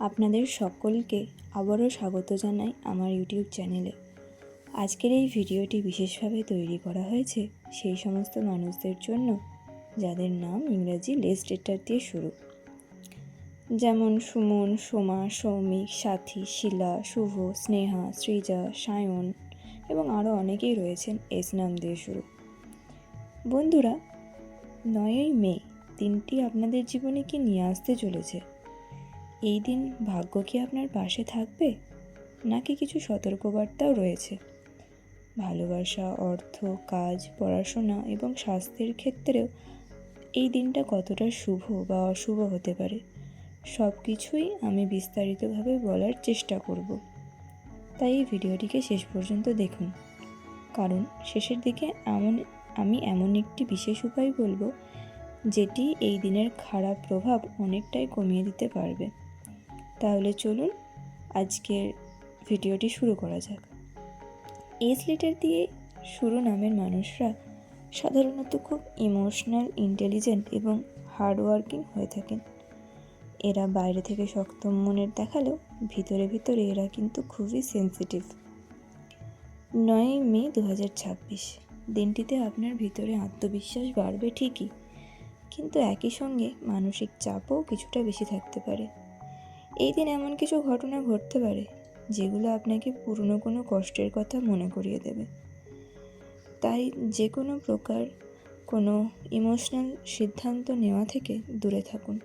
আপনাদের সকলকে আবারও স্বাগত জানাই আমার ইউটিউব চ্যানেলে। আজকের এই ভিডিওটি বিশেষভাবে তৈরি করা হয়েছে সেই সমস্ত মানুষদের জন্য যাদের নাম ইংরাজি লেস লেটার দিয়ে শুরু, যেমন সুমন, সোমা, সৌমিক, সাথী, শিলা, শুভ, স্নেহা, সৃজা, সায়ন এবং আরও অনেকেই রয়েছেন এস নাম দিয়ে শুরু। বন্ধুরা, 9ই মে দিনটি আপনাদের জীবনে কি নিয়ে আসতে চলেছে? এই দিন ভাগ্য কি আপনার পাশে থাকবে, নাকি কিছু সতর্কবার্তাও রয়েছে? ভালোবাসা, অর্থ, কাজ, পড়াশোনা এবং স্বাস্থ্যের ক্ষেত্রেও এই দিনটা কতটা শুভ বা অশুভ হতে পারে, সব কিছুই আমি বিস্তারিতভাবে বলার চেষ্টা করব। তাই এই ভিডিওটিকে শেষ পর্যন্ত দেখুন, কারণ শেষের দিকে আমি এমন একটি বিশেষ উপায় বলবো যেটি এই দিনের খারাপ প্রভাব অনেকটাই কমিয়ে দিতে পারবে। তাহলে চলুন আজকের ভিডিওটি শুরু করা যাক। এস লেটার দিয়ে শুরু নামের মানুষরা সাধারণত খুব ইমোশনাল, ইন্টেলিজেন্ট এবং হার্ডওয়ার্কিং হয়ে থাকেন। এরা বাইরে থেকে শক্ত মনের দেখালেও ভিতরে ভিতরে এরা কিন্তু খুবই সেন্সিটিভ। 9ই মে 2026 দিনটিতে আপনার ভিতরে আত্মবিশ্বাস বাড়বে ঠিকই, কিন্তু একই সঙ্গে মানসিক চাপও কিছুটা বেশি থাকতে পারে। এই দিন এমন কিছু ঘটনা ঘটতে পারে যেগুলো আপনাকে পুরনো কোনো কষ্টের কথা মনে করিয়ে দেবে। তাই যে কোনো প্রকার কোনো ইমোশনাল সিদ্ধান্ত নেওয়া থেকে দূরে থাকুন।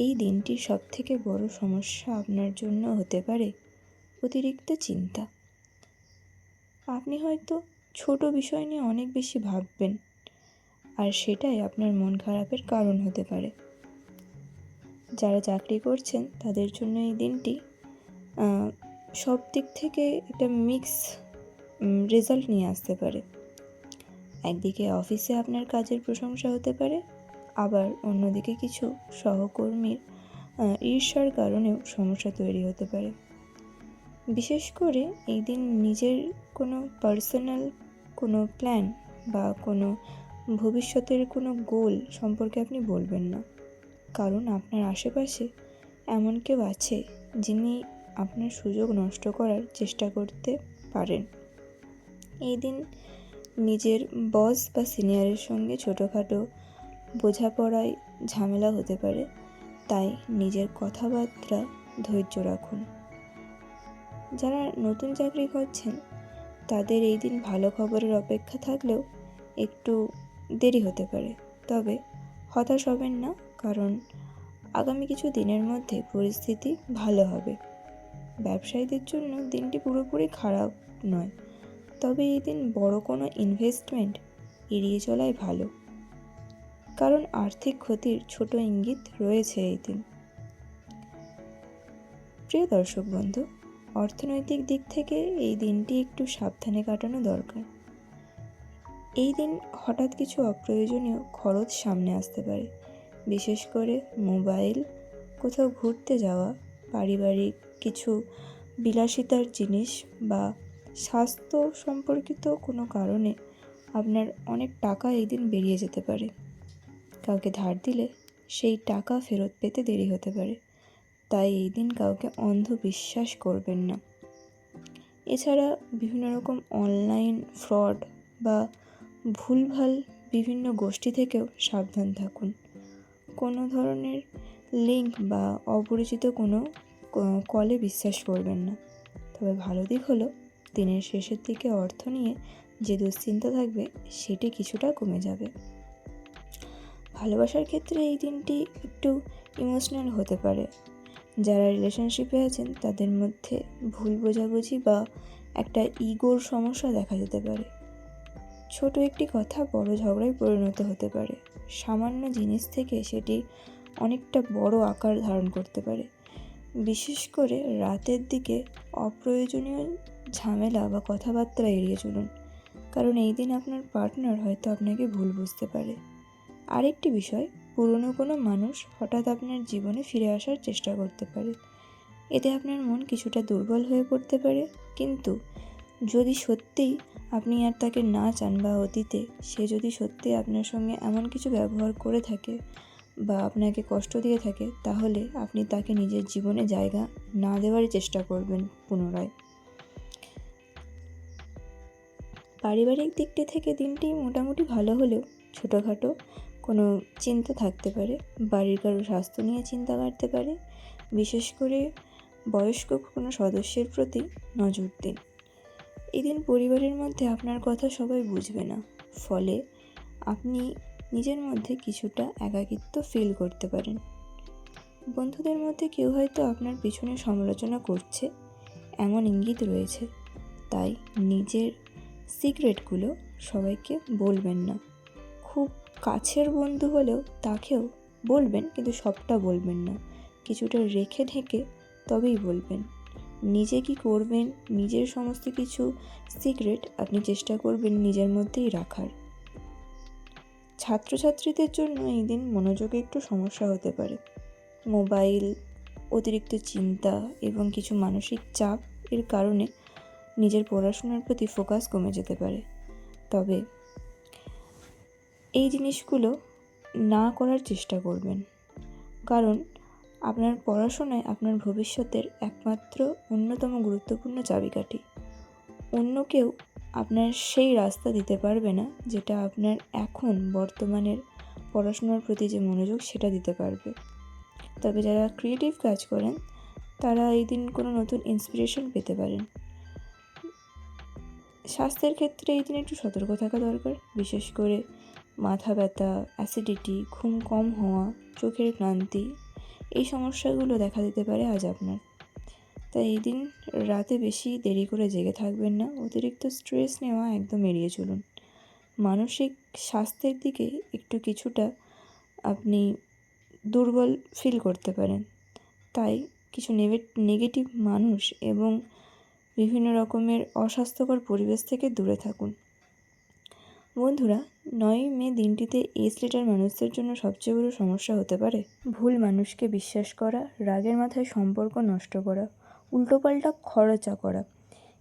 এই দিনটির সবথেকে বড় সমস্যা আপনার জন্য হতে পারে অতিরিক্ত চিন্তা। আপনি হয়তো ছোট বিষয় নিয়ে অনেক বেশি ভাববেন, আর সেটাই আপনার মন খারাপের কারণ হতে পারে। যারা চাকরি করছেন তাদের জন্য এই দিনটি সব দিক থেকে একটা মিক্স রেজাল্ট নিয়ে আসতে পারে। একদিকে অফিসে আপনার কাজের প্রশংসা হতে পারে, আবার অন্যদিকে কিছু সহকর্মীর ঈর্ষার কারণেও সমস্যা তৈরি হতে পারে। বিশেষ করে এই দিন নিজের কোনো পার্সোনাল কোনো প্ল্যান বা কোনো ভবিষ্যতের কোনো গোল সম্পর্কে আপনি বলবেন না, কারণ আপনার আশেপাশে এমন কেউ আছে যিনি আপনার সুযোগ নষ্ট করার চেষ্টা করতে পারেন। এই দিন নিজের বস বা সিনিয়রের সঙ্গে ছোটোখাটো বোঝাপড়ায় ঝামেলা হতে পারে, তাই নিজের কথাবার্তা ধৈর্য রাখুন। যারা নতুন চাকরি করছেন তাদের এই দিন ভালো খবরের অপেক্ষা থাকলেও একটু দেরি হতে পারে, তবে হতাশ হবেন না, কারণ আগামী কিছু দিনের মধ্যে পরিস্থিতি ভালো হবে। ব্যবসায়ীদের জন্য দিনটি পুরোপুরি খারাপ নয়, তবে এই দিন বড় কোনো ইনভেস্টমেন্ট এড়িয়ে চলাই ভালো, কারণ আর্থিক ক্ষতির ছোট ইঙ্গিত রয়েছে এই দিন। প্রিয় দর্শক বন্ধু, অর্থনৈতিক দিক থেকে এই দিনটি একটু সাবধানে কাটানো দরকার। এই দিন হঠাৎ কিছু অপ্রয়োজনীয় খরচ সামনে আসতে পারে, বিশেষ করে মোবাইল, কোথাও ঘুরতে যাওয়া, পারিবারিক কিছু বিলাসিতার জিনিস বা স্বাস্থ্য সম্পর্কিত কোনো কারণে আপনার অনেক টাকা এই দিন বেরিয়ে যেতে পারে। কাউকে ধার দিলে সেই টাকা ফেরত পেতে দেরি হতে পারে, তাই এই দিন কাউকে অন্ধ বিশ্বাস করবেন না। এছাড়া বিভিন্ন রকম অনলাইন ফ্রড বা ভুলভাল বিভিন্ন গোষ্ঠী থেকেও সাবধান থাকুন। কোনো ধরনের লিঙ্ক বা অপরিচিত কোনো কলে বিশ্বাস করবেন না। তবে ভালো দিক হলো দিনের শেষের দিকে অর্থ নিয়ে যে দুশ্চিন্তা থাকবে সেটি কিছুটা কমে যাবে। ভালোবাসার ক্ষেত্রে এই দিনটি একটু ইমোশনাল হতে পারে। যারা রিলেশনশিপে আছেন তাদের মধ্যে ভুল বোঝাবুঝি বা একটা ইগোর সমস্যা দেখা যেতে পারে। ছোট একটি কথা বড় ঝগড়ায় পরিণত হতে পারে। সামান্য জিনিস থেকে সেটি অনেকটা বড় আকার ধারণ করতে পারে। বিশেষ করে রাতের দিকে অপ্রয়োজনীয় ঝামেলা বা কথাবার্তা এড়িয়ে চলুন, কারণ এই দিন আপনার পার্টনার হয়তো আপনাকে ভুল বুঝতে পারে। আরেকটি বিষয়, পুরনো কোনো মানুষ হঠাৎ আপনার জীবনে ফিরে আসার চেষ্টা করতে পারে। এতে আপনার মন কিছুটা দুর্বল হয়ে পড়তে পারে, কিন্তু যদি সত্যিই আপনি আর তাকে না চান বা অতীতে সে যদি সত্যিই আপনার সঙ্গে এমন কিছু ব্যবহার করে থাকে বা আপনাকে কষ্ট দিয়ে থাকে, তাহলে আপনি তাকে নিজের জীবনে জায়গা না দেওয়ারই চেষ্টা করবেন পুনরায়। পারিবারিক দিকটি থেকে দিনটি মোটামুটি ভালো হলেও ছোটোখাটো কোনো চিন্তা থাকতে পারে। বাড়ির কারো স্বাস্থ্য নিয়ে চিন্তা বাড়তে পারে। বিশেষ করে বয়স্ক কোনো সদস্যের প্রতি নজর দিন। এই দিন পরিবারের মধ্যে আপনার কথা সবাই বুঝবে না, ফলে আপনি নিজের মধ্যে কিছুটা একাকিত্ব ফিল করতে পারেন। বন্ধুদের মধ্যে কেউ হয়তো আপনার পিছনে সমালোচনা করছে এমন ইঙ্গিত রয়েছে, তাই নিজের সিক্রেটগুলো সবাইকে বলবেন না। খুব কাছের বন্ধু হলেও তাকেও বলবেন, কিন্তু সবটা বলবেন না, কিছুটা রেখে ঢেকে তবেই বলবেন। নিজে কি করবেন, নিজের সমস্ত কিছু সিক্রেট আপনি চেষ্টা করবেন নিজের মধ্যেই রাখার। ছাত্রছাত্রীদের জন্য এই দিন মনোযোগে একটু সমস্যা হতে পারে। মোবাইল, অতিরিক্ত চিন্তা এবং কিছু মানসিক চাপ এর কারণে নিজের পড়াশোনার প্রতি ফোকাস কমে যেতে পারে। তবে এই জিনিসগুলো না করার চেষ্টা করবেন, কারণ আপনার পড়াশোনায় আপনার ভবিষ্যতের একমাত্র অন্যতম গুরুত্বপূর্ণ চাবিকাঠি। অন্য কেউ আপনার সেই রাস্তা দিতে পারবে না যেটা আপনার এখন বর্তমানের পড়াশোনার প্রতি যে মনোযোগ সেটা দিতে পারবে। তবে যারা ক্রিয়েটিভ কাজ করেন তারা এই দিন কোনো নতুন ইন্সপিরেশন পেতে পারেন। স্বাস্থ্যের ক্ষেত্রে এই দিন একটু সতর্ক থাকা দরকার। বিশেষ করে মাথা ব্যথা, অ্যাসিডিটি, ঘুম কম হওয়া, চোখের ক্লান্তি, এই সমস্যাগুলো দেখা দিতে পারে আজ আপনার। তাই এই দিন রাতে বেশি দেরি করে জেগে থাকবেন না। অতিরিক্ত স্ট্রেস নেওয়া একদম এড়িয়ে চলুন। মানসিক স্বাস্থ্যের দিকে একটু কিছুটা আপনি দুর্বল ফিল করতে পারেন, তাই কিছু নেগেটিভ মানুষ এবং বিভিন্ন রকমের অস্বাস্থ্যকর পরিবেশ থেকে দূরে থাকুন। বন্ধুরা, 9ই মে দিনটিতে এস লিটার মানুষদের জন্য সবচেয়ে বড় সমস্যা হতে পারে ভুল মানুষকে বিশ্বাস করা, রাগের মাথায় সম্পর্ক নষ্ট করা, উল্টোপাল্টা খরচা করা।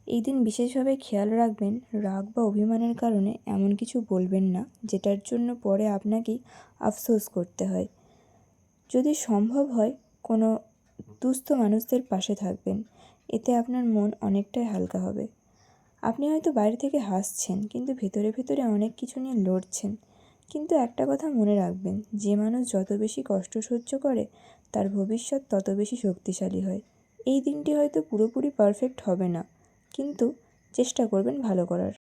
এই দিন বিশেষভাবে খেয়াল রাখবেন, রাগ বা অভিমানের কারণে এমন কিছু বলবেন না যেটার জন্য পরে আপনাকেই আফসোস করতে হয়। যদি সম্ভব হয় কোনো দুস্থ মানুষদের পাশে থাকবেন, এতে আপনার মন অনেকটাই হালকা হবে। আপনি হয়তো বাইরে থেকে হাসছেন, কিন্তু ভেতরে ভেতরে অনেক কিছু নিয়ে লড়ছেন। কিন্তু একটা কথা মনে রাখবেন, যে মানুষ যত বেশি কষ্ট সহ্য করে তার ভবিষ্যৎ তত বেশি শক্তিশালী হয়। এই দিনটি হয়তো পুরোপুরি পারফেক্ট হবে না, কিন্তু চেষ্টা করবেন ভালো করার।